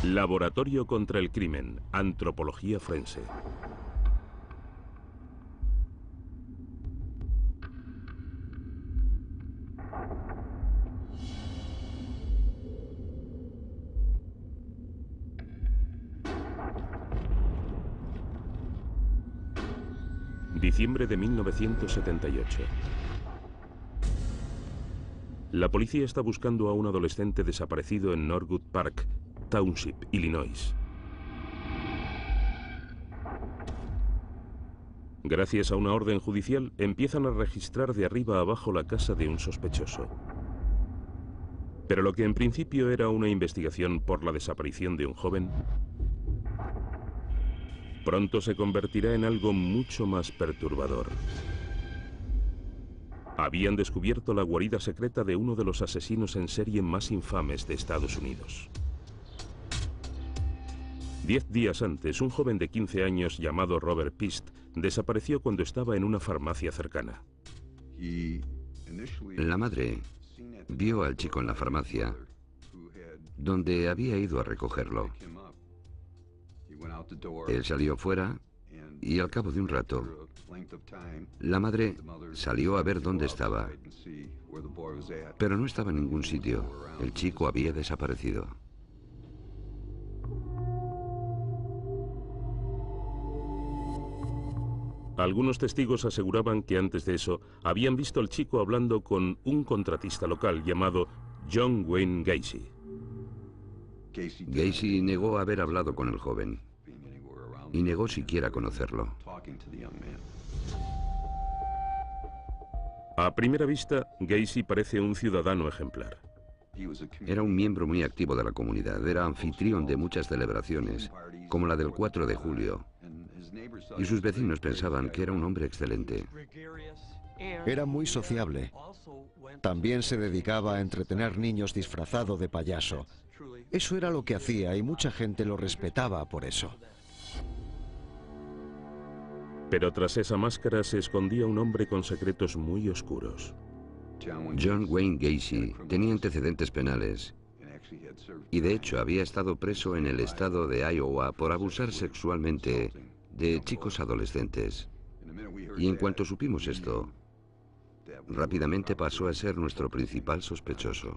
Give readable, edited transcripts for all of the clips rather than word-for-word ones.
Laboratorio contra el crimen, antropología forense. Diciembre de 1978. La policía está buscando a un adolescente desaparecido en Norwood Park, Township, Illinois. Gracias a una orden judicial, empiezan a registrar de arriba a abajo la casa de un sospechoso. Pero lo que en principio era una investigación por la desaparición de un joven, pronto se convertirá en algo mucho más perturbador. Habían descubierto la guarida secreta de uno de los asesinos en serie más infames de Estados Unidos. 10 días antes, un joven de 15 años llamado Robert Pist desapareció cuando estaba en una farmacia cercana. La madre vio al chico en la farmacia, donde había ido a recogerlo. Él salió fuera y al cabo de un rato, la madre salió a ver dónde estaba, pero no estaba en ningún sitio. El chico había desaparecido. Algunos testigos aseguraban que antes de eso habían visto al chico hablando con un contratista local llamado John Wayne Gacy. Gacy negó haber hablado con el joven y negó siquiera conocerlo. A primera vista, Gacy parece un ciudadano ejemplar. Era un miembro muy activo de la comunidad, era anfitrión de muchas celebraciones, como la del 4 de julio, y sus vecinos pensaban que era un hombre excelente. Era muy sociable. También se dedicaba a entretener niños disfrazado de payaso. Eso era lo que hacía y mucha gente lo respetaba por eso. Pero tras esa máscara se escondía un hombre con secretos muy oscuros. John Wayne Gacy tenía antecedentes penales y de hecho había estado preso en el estado de Iowa por abusar sexualmente de chicos adolescentes. Y en cuanto supimos esto, rápidamente pasó a ser nuestro principal sospechoso.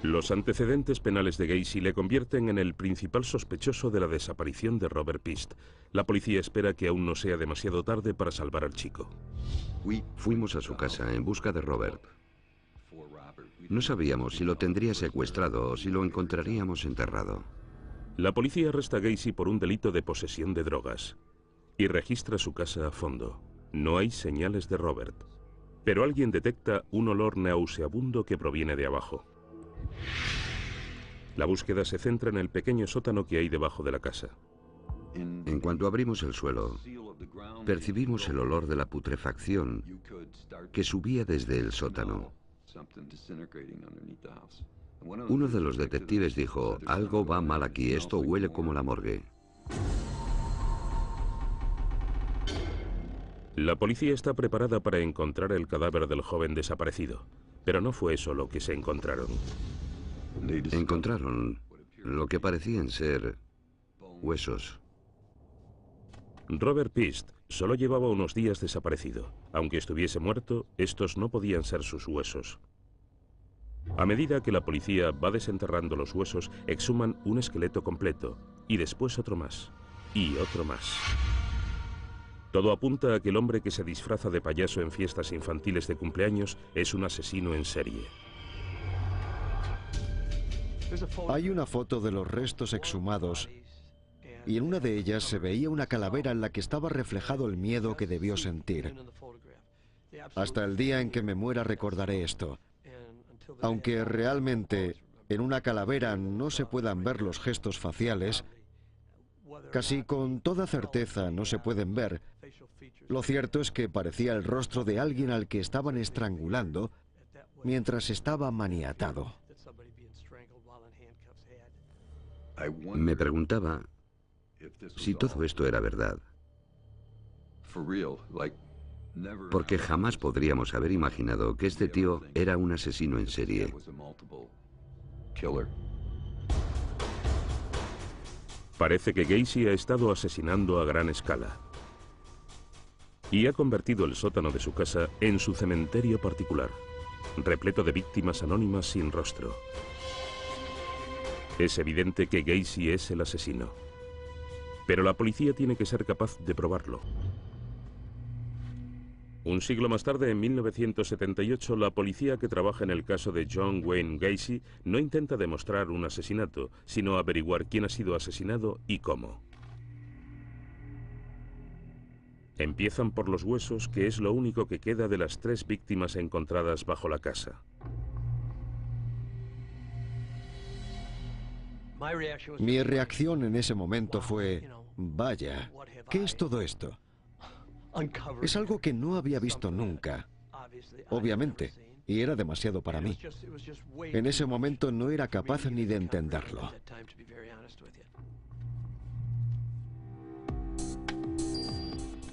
Los antecedentes penales de Gacy le convierten en el principal sospechoso de la desaparición de Robert Pist. La policía espera que aún no sea demasiado tarde para salvar al chico. Fuimos a su casa en busca de Robert. No sabíamos si lo tendría secuestrado o si lo encontraríamos enterrado. La policía arresta a Gacy por un delito de posesión de drogas y registra su casa a fondo. No hay señales de Robert, pero alguien detecta un olor nauseabundo que proviene de abajo. La búsqueda se centra en el pequeño sótano que hay debajo de la casa. En cuanto abrimos el suelo, percibimos el olor de la putrefacción que subía desde el sótano. Uno de los detectives dijo: algo va mal aquí, esto huele como la morgue. La policía está preparada para encontrar el cadáver del joven desaparecido, pero no fue eso lo que se encontraron. Encontraron lo que parecían ser huesos. Robert Pist solo llevaba unos días desaparecido. Aunque estuviese muerto, estos no podían ser sus huesos. A medida que la policía va desenterrando los huesos, exhuman un esqueleto completo, y después otro más, y otro más. Todo apunta a que el hombre que se disfraza de payaso en fiestas infantiles de cumpleaños es un asesino en serie. Hay una foto de los restos exhumados y en una de ellas se veía una calavera en la que estaba reflejado el miedo que debió sentir. Hasta el día en que me muera recordaré esto. Aunque realmente en una calavera no se puedan ver los gestos faciales, casi con toda certeza no se pueden ver. Lo cierto es que parecía el rostro de alguien al que estaban estrangulando mientras estaba maniatado. Me preguntaba si todo esto era verdad, porque jamás podríamos haber imaginado que este tío era un asesino en serie. Parece que Gacy ha estado asesinando a gran escala y ha convertido el sótano de su casa en su cementerio particular, repleto de víctimas anónimas sin rostro. Es evidente que Gacy es el asesino, pero la policía tiene que ser capaz de probarlo. Un siglo más tarde, en 1978, la policía que trabaja en el caso de John Wayne Gacy no intenta demostrar un asesinato, sino averiguar quién ha sido asesinado y cómo. Empiezan por los huesos, que es lo único que queda de las 3 víctimas encontradas bajo la casa. Mi reacción en ese momento fue, vaya, ¿qué es todo esto? Es algo que no había visto nunca, obviamente, y era demasiado para mí. En ese momento no era capaz ni de entenderlo.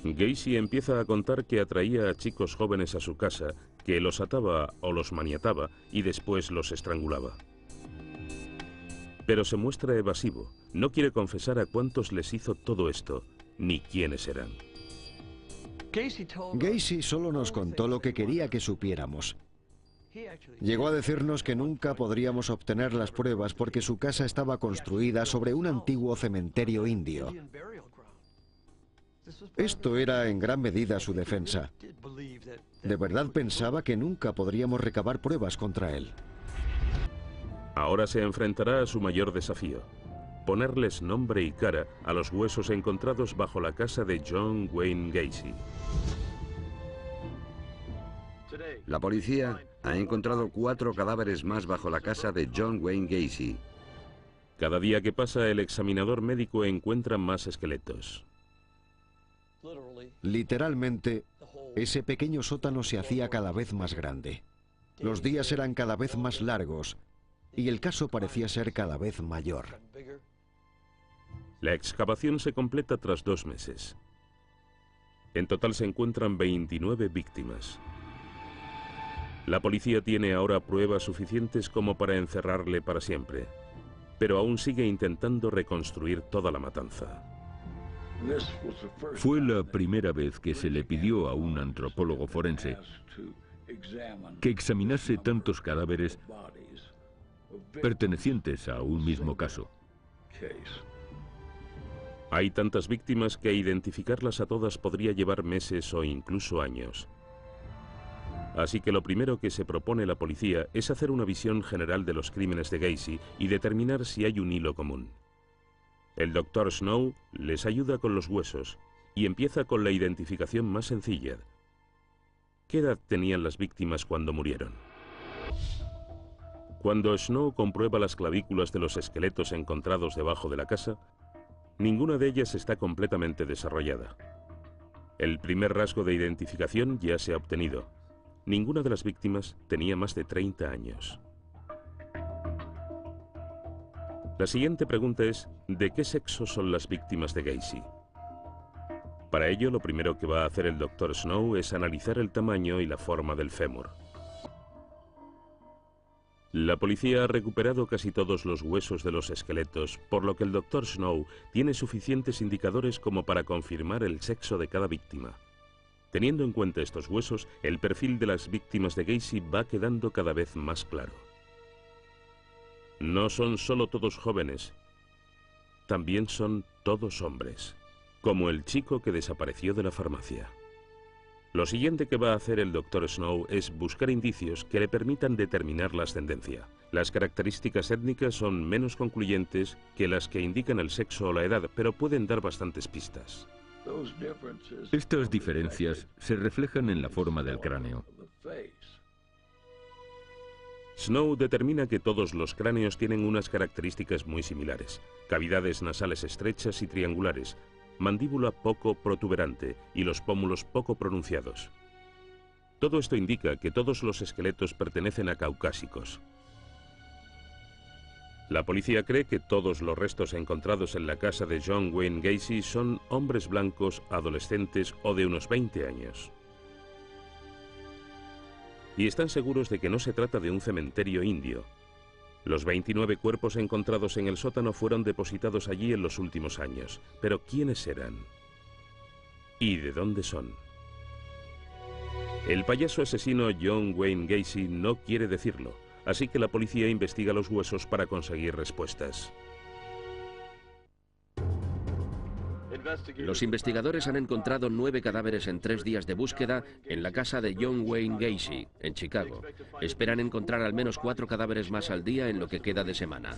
Gacy empieza a contar que atraía a chicos jóvenes a su casa, que los ataba o los maniataba y después los estrangulaba. Pero se muestra evasivo, no quiere confesar a cuántos les hizo todo esto, ni quiénes eran. Gacy solo nos contó lo que quería que supiéramos. Llegó a decirnos que nunca podríamos obtener las pruebas porque su casa estaba construida sobre un antiguo cementerio indio. Esto era en gran medida su defensa. De verdad pensaba que nunca podríamos recabar pruebas contra él. Ahora se enfrentará a su mayor desafío: ponerles nombre y cara a los huesos encontrados bajo la casa de John Wayne Gacy. La policía ha encontrado 4 cadáveres más bajo la casa de John Wayne Gacy. Cada día que pasa, el examinador médico encuentra más esqueletos. Literalmente, ese pequeño sótano se hacía cada vez más grande. Los días eran cada vez más largos y el caso parecía ser cada vez mayor. La excavación se completa tras 2 meses. En total se encuentran 29 víctimas. La policía tiene ahora pruebas suficientes como para encerrarle para siempre, pero aún sigue intentando reconstruir toda la matanza. Fue la primera vez que se le pidió a un antropólogo forense que examinase tantos cadáveres pertenecientes a un mismo caso. Hay tantas víctimas que identificarlas a todas podría llevar meses o incluso años. Así que lo primero que se propone la policía es hacer una visión general de los crímenes de Gacy y determinar si hay un hilo común. El Dr. Snow les ayuda con los huesos y empieza con la identificación más sencilla. ¿Qué edad tenían las víctimas cuando murieron? Cuando Snow comprueba las clavículas de los esqueletos encontrados debajo de la casa, ninguna de ellas está completamente desarrollada. El primer rasgo de identificación ya se ha obtenido. Ninguna de las víctimas tenía más de 30 años. La siguiente pregunta es, ¿de qué sexo son las víctimas de Gacy? Para ello, lo primero que va a hacer el Dr. Snow es analizar el tamaño y la forma del fémur. La policía ha recuperado casi todos los huesos de los esqueletos, por lo que el Dr. Snow tiene suficientes indicadores como para confirmar el sexo de cada víctima. Teniendo en cuenta estos huesos, el perfil de las víctimas de Gacy va quedando cada vez más claro. No son solo todos jóvenes, también son todos hombres, como el chico que desapareció de la farmacia. Lo siguiente que va a hacer el Dr. Snow es buscar indicios que le permitan determinar la ascendencia. Las características étnicas son menos concluyentes que las que indican el sexo o la edad, pero pueden dar bastantes pistas. Estas diferencias se reflejan en la forma del cráneo. Snow determina que todos los cráneos tienen unas características muy similares: cavidades nasales estrechas y triangulares, mandíbula poco protuberante y los pómulos poco pronunciados. Todo esto indica que todos los esqueletos pertenecen a caucásicos. La policía cree que todos los restos encontrados en la casa de John Wayne Gacy son hombres blancos, adolescentes o de unos 20 años. Y están seguros de que no se trata de un cementerio indio, Los 29 cuerpos encontrados en el sótano fueron depositados allí en los últimos años. Pero ¿quiénes eran? ¿Y de dónde son? El payaso asesino John Wayne Gacy no quiere decirlo, así que la policía investiga los huesos para conseguir respuestas. Los investigadores han encontrado 9 cadáveres en 3 días de búsqueda en la casa de John Wayne Gacy, en Chicago. Esperan encontrar al menos 4 cadáveres más al día en lo que queda de semana.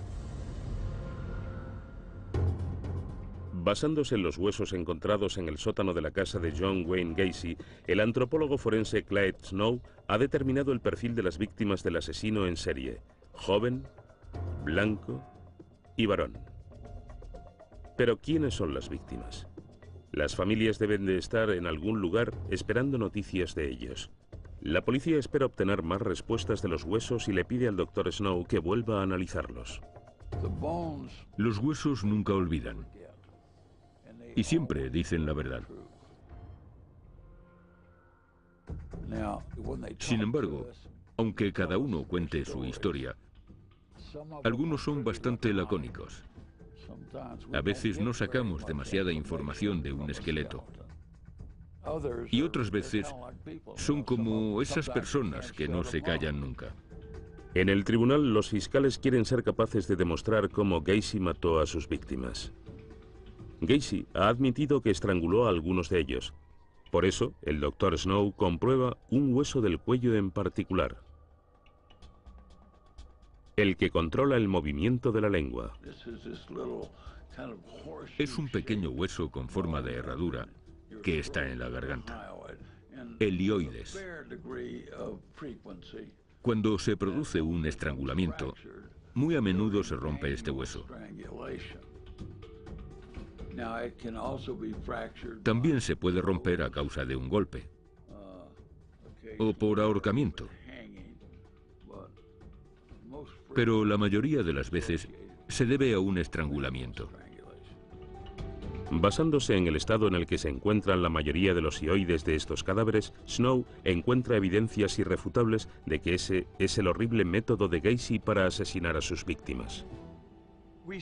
Basándose en los huesos encontrados en el sótano de la casa de John Wayne Gacy, el antropólogo forense Clyde Snow ha determinado el perfil de las víctimas del asesino en serie: joven, blanco y varón. Pero ¿quiénes son las víctimas? Las familias deben de estar en algún lugar esperando noticias de ellos. La policía espera obtener más respuestas de los huesos y le pide al Dr. Snow que vuelva a analizarlos. Los huesos nunca olvidan. Y siempre dicen la verdad. Sin embargo, aunque cada uno cuente su historia, algunos son bastante lacónicos. A veces no sacamos demasiada información de un esqueleto. Y otras veces son como esas personas que no se callan nunca. En el tribunal, los fiscales quieren ser capaces de demostrar cómo Gacy mató a sus víctimas. Gacy ha admitido que estranguló a algunos de ellos. Por eso, el Dr. Snow comprueba un hueso del cuello en particular, el que controla el movimiento de la lengua. Es un pequeño hueso con forma de herradura que está en la garganta, el hioides. Cuando se produce un estrangulamiento, muy a menudo se rompe este hueso. También se puede romper a causa de un golpe o por ahorcamiento. Pero la mayoría de las veces se debe a un estrangulamiento. Basándose en el estado en el que se encuentran la mayoría de los hioides de estos cadáveres, Snow encuentra evidencias irrefutables de que ese es el horrible método de Gacy para asesinar a sus víctimas.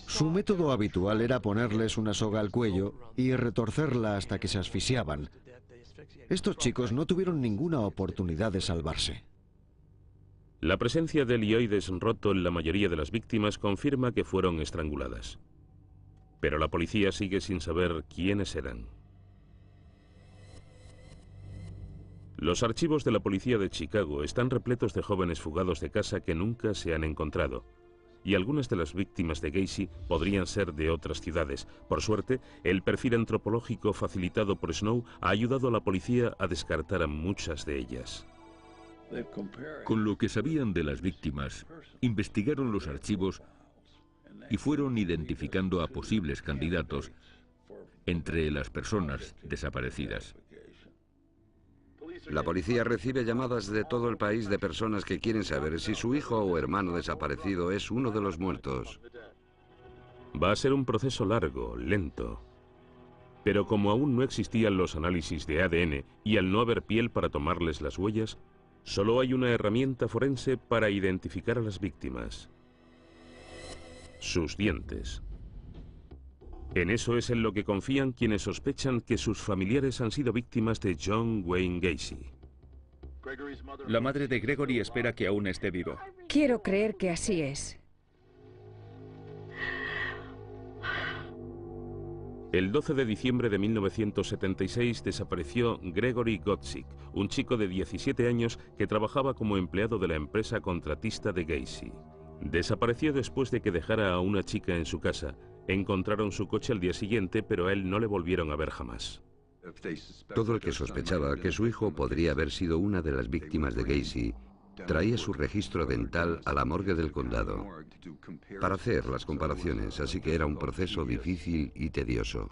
Su método habitual era ponerles una soga al cuello y retorcerla hasta que se asfixiaban. Estos chicos no tuvieron ninguna oportunidad de salvarse. La presencia del hioides roto en la mayoría de las víctimas confirma que fueron estranguladas. Pero la policía sigue sin saber quiénes eran. Los archivos de la policía de Chicago están repletos de jóvenes fugados de casa que nunca se han encontrado. Y algunas de las víctimas de Gacy podrían ser de otras ciudades. Por suerte, el perfil antropológico facilitado por Snow ha ayudado a la policía a descartar a muchas de ellas. Con lo que sabían de las víctimas, investigaron los archivos y fueron identificando a posibles candidatos entre las personas desaparecidas. La policía recibe llamadas de todo el país de personas que quieren saber si su hijo o hermano desaparecido es uno de los muertos. Va a ser un proceso largo, lento. Pero como aún no existían los análisis de ADN y al no haber piel para tomarles las huellas, solo hay una herramienta forense para identificar a las víctimas: sus dientes. En eso es en lo que confían quienes sospechan que sus familiares han sido víctimas de John Wayne Gacy. La madre de Gregory espera que aún esté vivo. Quiero creer que así es. El 12 de diciembre de 1976 desapareció Gregory Godzik, un chico de 17 años que trabajaba como empleado de la empresa contratista de Gacy. Desapareció después de que dejara a una chica en su casa. Encontraron su coche al día siguiente, pero a él no le volvieron a ver jamás. Todo el que sospechaba que su hijo podría haber sido una de las víctimas de Gacy traía su registro dental a la morgue del condado para hacer las comparaciones, así que era un proceso difícil y tedioso.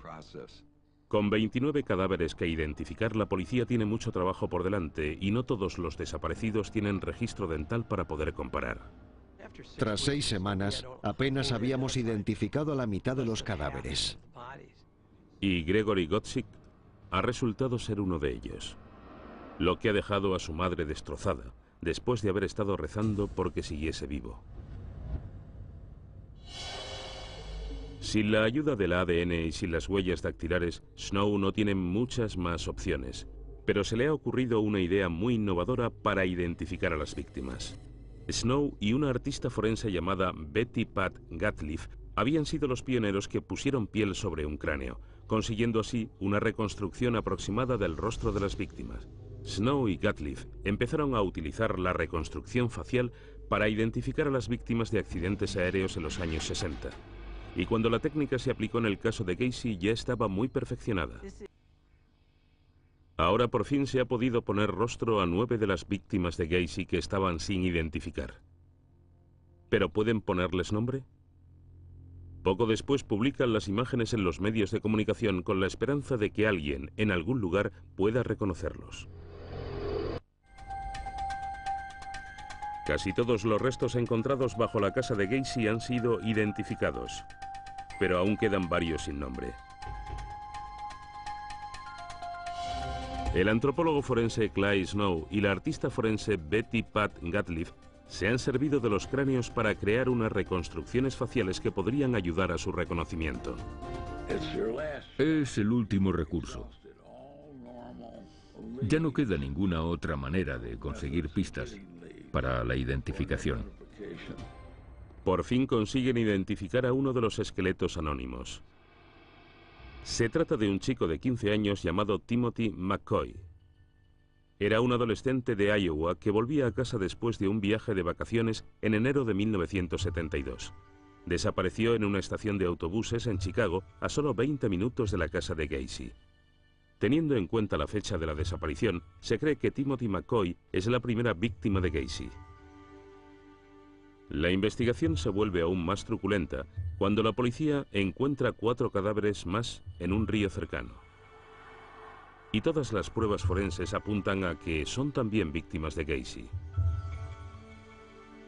Con 29 cadáveres que identificar, la policía tiene mucho trabajo por delante y no todos los desaparecidos tienen registro dental para poder comparar. Tras 6 semanas, apenas habíamos identificado a la mitad de los cadáveres. Y Gregory Godzik ha resultado ser uno de ellos, lo que ha dejado a su madre destrozada, después de haber estado rezando porque siguiese vivo. Sin la ayuda del ADN y sin las huellas dactilares, Snow no tiene muchas más opciones, pero se le ha ocurrido una idea muy innovadora para identificar a las víctimas. Snow y una artista forense llamada Betty Pat Gatliff habían sido los pioneros que pusieron piel sobre un cráneo, consiguiendo así una reconstrucción aproximada del rostro de las víctimas. Snow y Gatliff empezaron a utilizar la reconstrucción facial para identificar a las víctimas de accidentes aéreos en los años 60. Y cuando la técnica se aplicó en el caso de Gacy ya estaba muy perfeccionada. Ahora por fin se ha podido poner rostro a 9 de las víctimas de Gacy que estaban sin identificar. ¿Pero pueden ponerles nombre? Poco después publican las imágenes en los medios de comunicación con la esperanza de que alguien, en algún lugar, pueda reconocerlos. Casi todos los restos encontrados bajo la casa de Gacy han sido identificados, pero aún quedan varios sin nombre. El antropólogo forense Clyde Snow y la artista forense Betty Pat Gatliff se han servido de los cráneos para crear unas reconstrucciones faciales que podrían ayudar a su reconocimiento. Es el último recurso. Ya no queda ninguna otra manera de conseguir pistas para la identificación. Por fin consiguen identificar a uno de los esqueletos anónimos. Se trata de un chico de 15 años llamado Timothy McCoy. Era un adolescente de Iowa que volvía a casa después de un viaje de vacaciones en enero de 1972. Desapareció en una estación de autobuses en Chicago a solo 20 minutos de la casa de Gacy. Teniendo en cuenta la fecha de la desaparición, se cree que Timothy McCoy es la primera víctima de Gacy. La investigación se vuelve aún más truculenta cuando la policía encuentra 4 cadáveres más en un río cercano. Y todas las pruebas forenses apuntan a que son también víctimas de Gacy.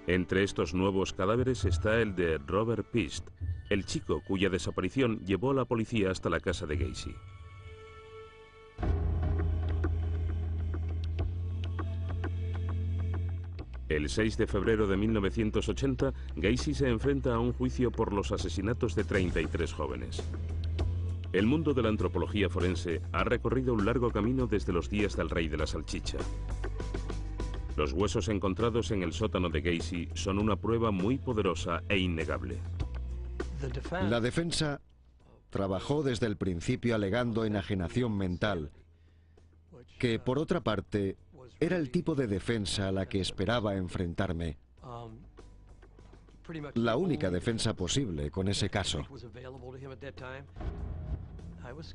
Entre estos nuevos cadáveres está el de Robert Pist, el chico cuya desaparición llevó a la policía hasta la casa de Gacy. El 6 de febrero de 1980, Gacy se enfrenta a un juicio por los asesinatos de 33 jóvenes. El mundo de la antropología forense ha recorrido un largo camino desde los días del rey de la salchicha. Los huesos encontrados en el sótano de Gacy son una prueba muy poderosa e innegable. La defensa trabajó desde el principio alegando enajenación mental, que por otra parte era el tipo de defensa a la que esperaba enfrentarme. La única defensa posible con ese caso.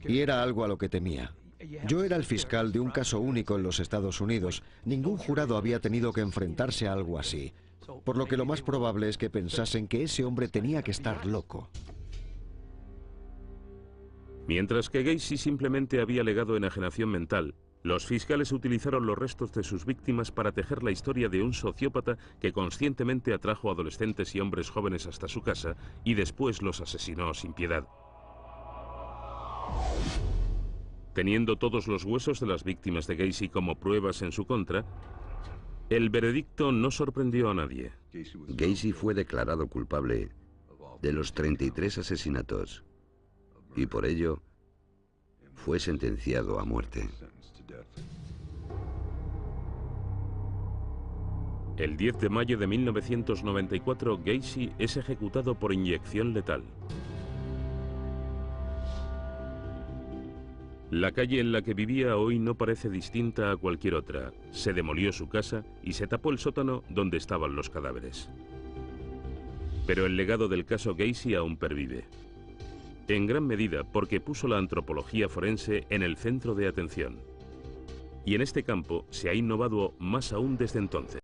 Y era algo a lo que temía. Yo era el fiscal de un caso único en los Estados Unidos. Ningún jurado había tenido que enfrentarse a algo así. Por lo que lo más probable es que pensasen que ese hombre tenía que estar loco. Mientras que Gacy simplemente había alegado enajenación mental, los fiscales utilizaron los restos de sus víctimas para tejer la historia de un sociópata que conscientemente atrajo a adolescentes y hombres jóvenes hasta su casa y después los asesinó sin piedad. Teniendo todos los huesos de las víctimas de Gacy como pruebas en su contra, el veredicto no sorprendió a nadie. Gacy fue declarado culpable de los 33 asesinatos y por ello fue sentenciado a muerte. El 10 de mayo de 1994, Gacy es ejecutado por inyección letal. La calle en la que vivía hoy no parece distinta a cualquier otra. Se demolió su casa y se tapó el sótano donde estaban los cadáveres. Pero el legado del caso Gacy aún pervive. En gran medida porque puso la antropología forense en el centro de atención. Y en este campo se ha innovado más aún desde entonces.